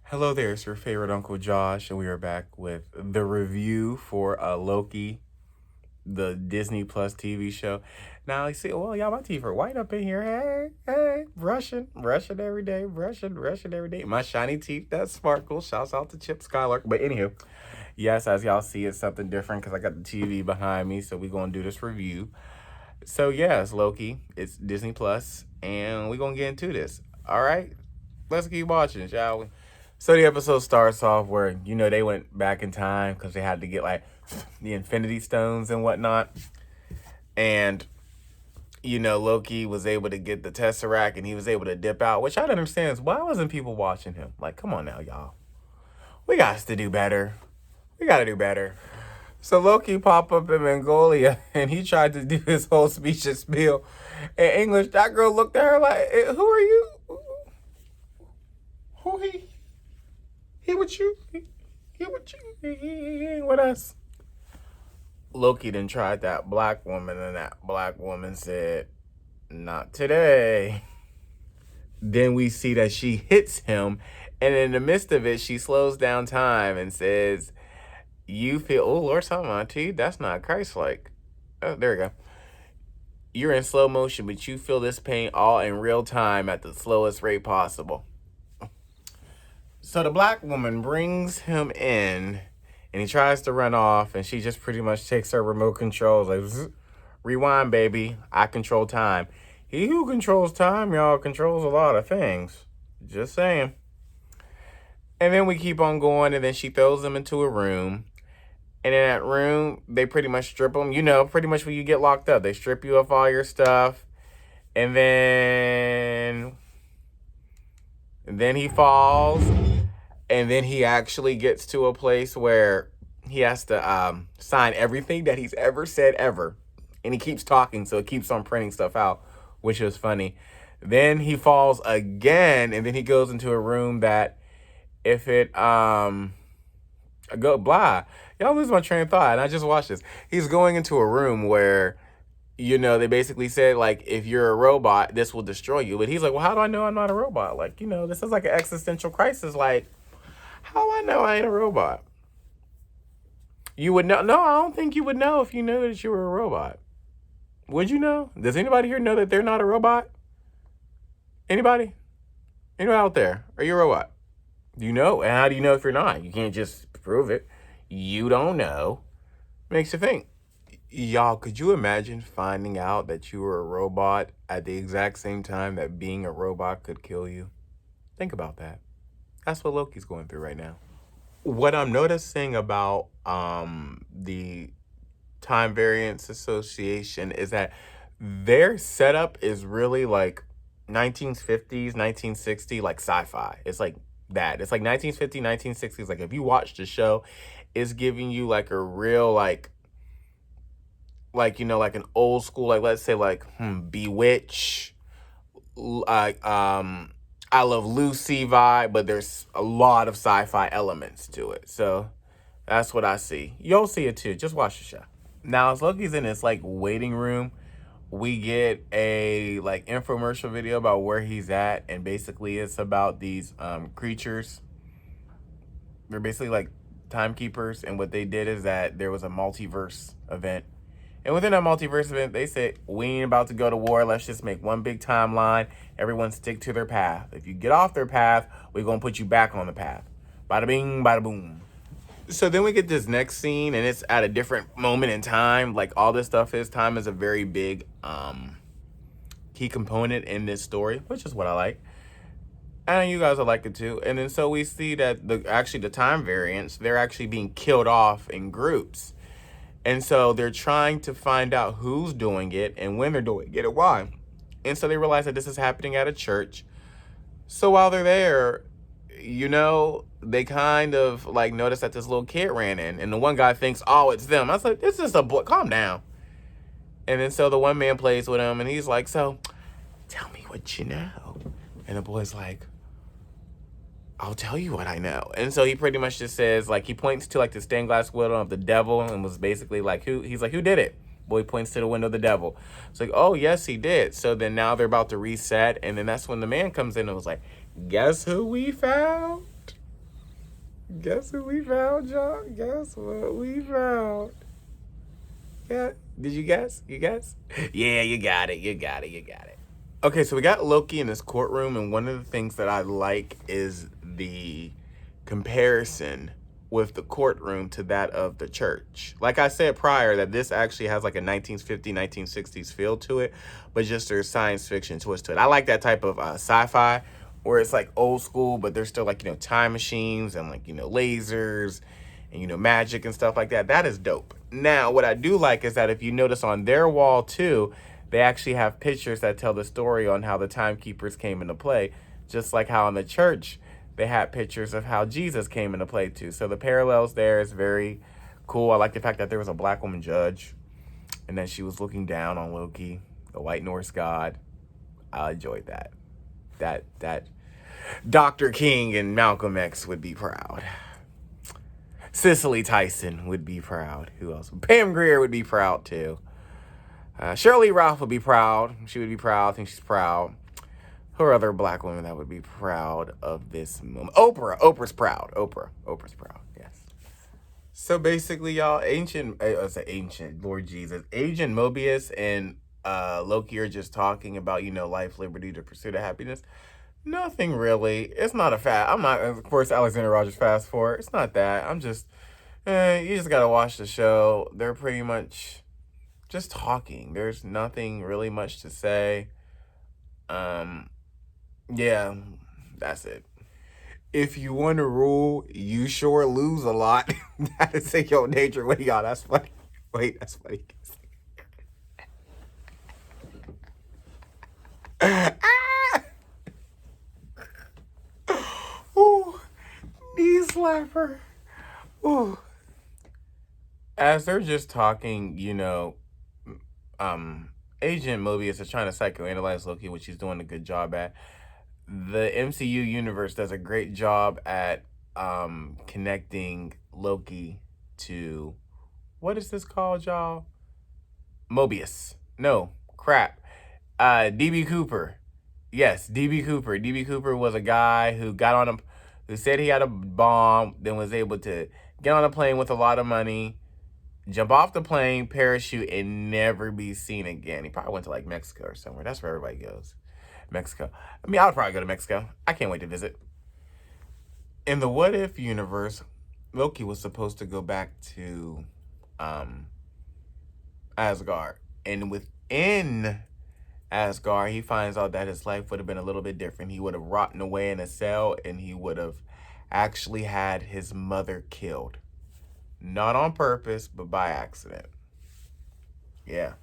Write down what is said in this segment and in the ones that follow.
Hello there, it's your favorite Uncle Josh, and we are back with the review for Loki, the Disney Plus TV show. Now, you see, well, y'all, my teeth are white up in here. Hey, brushing every day, brushing every day. My shiny teeth that sparkle. Shouts out to Chip Skylark. But anywho, yes, as y'all see, it's something different because I got the TV behind me, so we're going to do this review. So, yes, Loki, it's Disney Plus, and we're going to get into this. All right, let's keep watching, shall we? So the episode starts off where, they went back in time because they had to get, like, the Infinity Stones and whatnot. And, Loki was able to get the Tesseract and he was able to dip out, which I don't understand is why wasn't people watching him? Like, come on now, y'all. We got to do better. We got to do better. So Loki popped up in Mongolia and he tried to do his whole speech and spiel in English. That girl looked at her like, who are you? Who he? He with you? He with you? He ain't with us. Loki then tried that black woman, and that black woman said, not today. Then we see that she hits him, and in the midst of it, she slows down time and says, you feel, oh, Lord, something on to you. That's not Christ-like. Oh, there we go. You're in slow motion, but you feel this pain all in real time at the slowest rate possible. So the black woman brings him in, and he tries to run off, and she just pretty much takes her remote controls, like, rewind, baby. I control time. He who controls time, y'all, controls a lot of things. Just saying. And then we keep on going, and then she throws him into a room. And in that room, they pretty much strip him. Pretty much when you get locked up, they strip you of all your stuff. And then he falls. And then he actually gets to a place where he has to sign everything that he's ever said ever. And he keeps talking, so it keeps on printing stuff out, which is funny. Then he falls again, and then he goes into a room that if it y'all lose my train of thought, and I just watched this. He's going into a room where, they basically said, like, if you're a robot, this will destroy you. But he's like, well, how do I know I'm not a robot? Like, this is like an existential crisis. Like, how I know I ain't a robot? You would know. No, I don't think you would know if you knew that you were a robot. Would you know? Does anybody here know that they're not a robot? Anybody? Anyone out there? Are you a robot? Do you know? And how do you know if you're not? You can't just prove it. You don't know. Makes you think. Y'all, could you imagine finding out that you were a robot at the exact same time that being a robot could kill you? Think about that. That's what Loki's going through right now. What I'm noticing about the Time Variance Association is that their setup is really like 1950s, 1960s, like sci-fi. It's like that. It's like 1950s, 1960s. Like if you watch the show, it's giving you like a real like an old school, like let's say like Bewitch, like I Love Lucy vibe, but there's a lot of sci-fi elements to it. So that's what I see. You'll see it too. Just watch the show. Now, as Loki's in this like waiting room, we get a like infomercial video about where he's at, and basically it's about these creatures. They're basically like timekeepers, and what they did is that there was a multiverse event. And within that multiverse event, they said, we ain't about to go to war. Let's just make one big timeline. Everyone stick to their path. If you get off their path, we're going to put you back on the path. Bada bing, bada boom. So then we get this next scene, and it's at a different moment in time. Like all this stuff is, time is a very big key component in this story, which is what I like. And you guys will like it too. And then so we see that the time variants, they're actually being killed off in groups. And so they're trying to find out who's doing it and when they're doing it and why. And so they realize that this is happening at a church. So while they're there, they kind of like notice that this little kid ran in. And the one guy thinks, oh, it's them. I was like, it's just a boy. Calm down. And then so the one man plays with him and he's like, so tell me what you know. And the boy's like, I'll tell you what I know. And so he pretty much just says, like, he points to like the stained glass window of the devil and was basically like, who did it? Boy points to the window of the devil. It's like, oh, yes, he did. So then now they're about to reset. And then that's when the man comes in and was like, guess who we found? Guess what we found, y'all? Guess what we found? Yeah. Did you guess? You guess? Yeah, you got it. You got it. You got it. Okay, so we got Loki in this courtroom, and one of the things that I like is the comparison with the courtroom to that of the church. Like I said prior, that this actually has like a 1950s, 1960s feel to it, but just there's science fiction twist to it. I like that type of sci-fi where it's like old school, but there's still like, time machines and like, lasers and, magic and stuff like that. That is dope. Now, what I do like is that if you notice on their wall too, they actually have pictures that tell the story on how the timekeepers came into play, just like how in the church they had pictures of how Jesus came into play too. So the parallels there is very cool. I like the fact that there was a black woman judge and that she was looking down on Loki, the white Norse god. I enjoyed that. That Dr. King and Malcolm X would be proud. Cicely Tyson would be proud. Who else? Pam Grier would be proud too. Shirley Ralph would be proud. She would be proud. I think she's proud. Who are other black women that would be proud of this moment? Oprah. Oprah's proud. Oprah's proud. Yes. So basically, y'all, ancient Lord Jesus, Agent Mobius and Loki are just talking about, life, liberty, the pursuit of happiness. Nothing really. It's not a fast. I'm not, of course, Alexander Rogers fast forward. It's not that. I'm just, you just gotta watch the show. They're pretty much just talking. There's nothing really much to say. Yeah, that's it. If you want to rule, you sure lose a lot. That is in your nature. Wait, y'all, that's funny. Wait, that's funny. Ooh, knee slapper. Ooh. As they're just talking, Agent Mobius is trying to psychoanalyze Loki, which he's doing a good job at. The MCU universe does a great job at connecting Loki to, what is this called, y'all? Mobius. No, crap. DB Cooper. Yes, DB Cooper. DB Cooper was a guy who who said he had a bomb, then was able to get on a plane with a lot of money, jump off the plane, parachute, and never be seen again. He probably went to like Mexico or somewhere. That's where everybody goes. Mexico. I mean, I would probably go to Mexico. I can't wait to visit. In the What If universe, Loki was supposed to go back to Asgard. And within Asgard, he finds out that his life would have been a little bit different. He would have rotten away in a cell, and he would have actually had his mother killed. Not on purpose, but by accident. Yeah.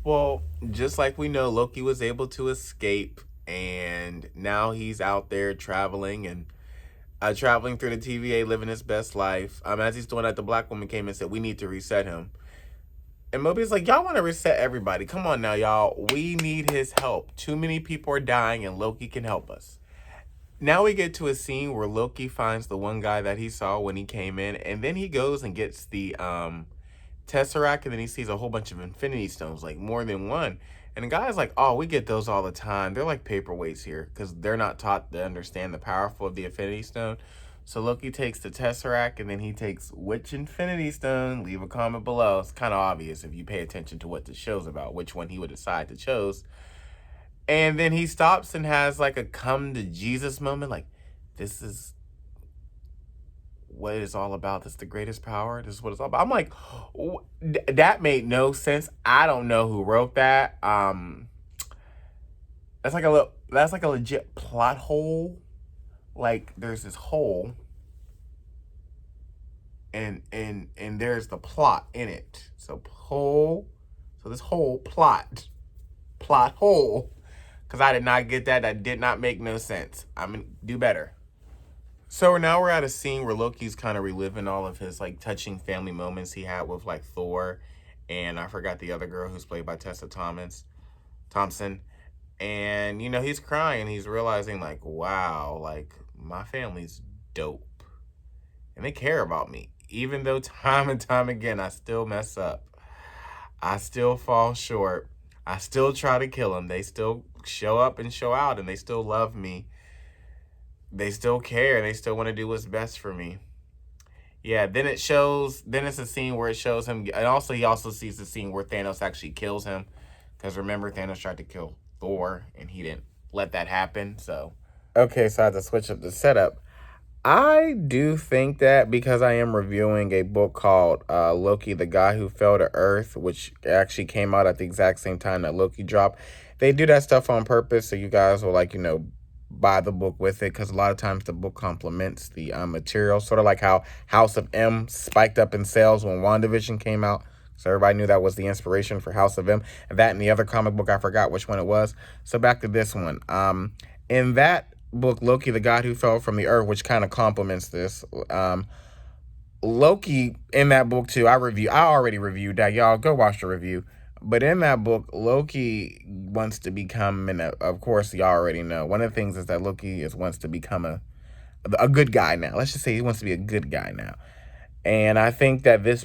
Well, just like we know, Loki was able to escape, and now he's out there traveling and traveling through the TVA, living his best life. As he's doing that, the black woman came and said, "We need to reset him." And Mobius like, "Y'all want to reset everybody? Come on now, y'all. We need his help. Too many people are dying, and Loki can help us." Now we get to a scene where Loki finds the one guy that he saw when he came in, and then he goes and gets the Tesseract, and then he sees a whole bunch of Infinity Stones, like more than one. And the guy's like, "Oh, we get those all the time. They're like paperweights here," because they're not taught to understand the powerful of the Infinity Stone. So Loki takes the Tesseract, and then he takes which Infinity Stone. Leave a comment below. It's kind of obvious if you pay attention to what the show's about, which one he would decide to choose. And then he stops and has like a come to Jesus moment. Like, this is what it's all about. This is the greatest power. This is what it's all about. I'm like, that made no sense. I don't know who wrote that. That's like a legit plot hole. Like, there's this hole, and there's the plot in it. So this whole plot hole. Because I did not get that. That did not make no sense. I'm gonna do better. So now we're at a scene where Loki's kind of reliving all of his like touching family moments he had with like Thor, and I forgot the other girl who's played by Tessa Thompson. And he's crying. He's realizing like, wow, like my family's dope, and they care about me. Even though time and time again I still mess up, I still fall short, I still try to kill them. They still show up and show out, and they still love me. They still care, and they still want to do what's best for me. Yeah, then it shows. Then it's a scene where it shows him, and also he also sees the scene where Thanos actually kills him, because remember Thanos tried to kill Thor, and he didn't let that happen. So okay, so I had to switch up the setup. I do think that because I am reviewing a book called Loki, the Guy Who Fell to Earth, which actually came out at the exact same time that Loki dropped. They do that stuff on purpose so you guys will, like, buy the book with it, because a lot of times the book complements the material, sort of like how House of M spiked up in sales when WandaVision came out. So everybody knew that was the inspiration for House of M. And that and the other comic book, I forgot which one it was. So back to this one. In that book, Loki, the God Who Fell from the Earth, which kind of complements this. Loki in that book too. I already reviewed that. Y'all go watch the review. But in that book, Loki wants to become, and of course, y'all already know. One of the things is that Loki wants to become a good guy now. Let's just say he wants to be a good guy now. And I think that this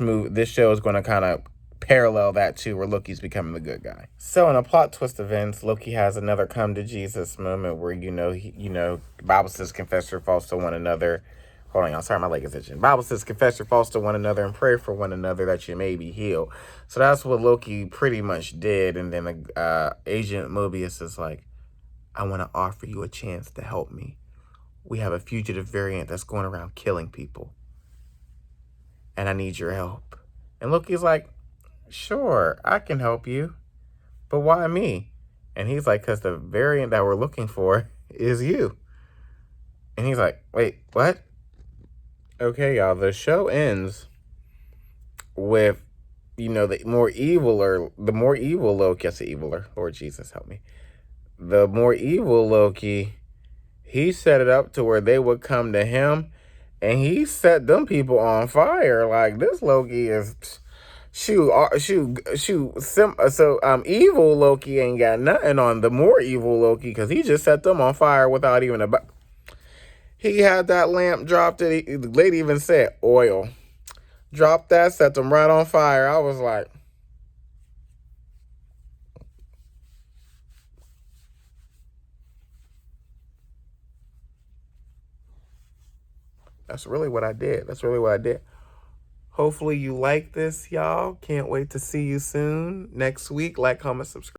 show is going to kind of parallel that too, where Loki's becoming the good guy. So in a plot twist events, Loki has another come to Jesus moment where the Bible says confess your faults to one another. Hold on, y'all. Sorry, my leg is itching. Bible says confess your faults to one another and pray for one another that you may be healed. So that's what Loki pretty much did. And then Agent Mobius is like, I want to offer you a chance to help me. We have a fugitive variant that's going around killing people, and I need your help. And Loki's like, sure, I can help you, but why me? And he's like, because the variant that we're looking for is you. And he's like, wait, what? Okay, y'all, the show ends with, the more evil Loki, I say eviler, Lord Jesus, help me. The more evil Loki, he set it up to where they would come to him, and he set them people on fire. Like, this Loki is... So evil Loki ain't got nothing on the more evil Loki, because he just set them on fire without even he had that lamp dropped. The lady even said oil. Dropped that, set them right on fire. I was like, that's really what I did. Hopefully you like this, y'all. Can't wait to see you soon. Next week. Like, comment, subscribe.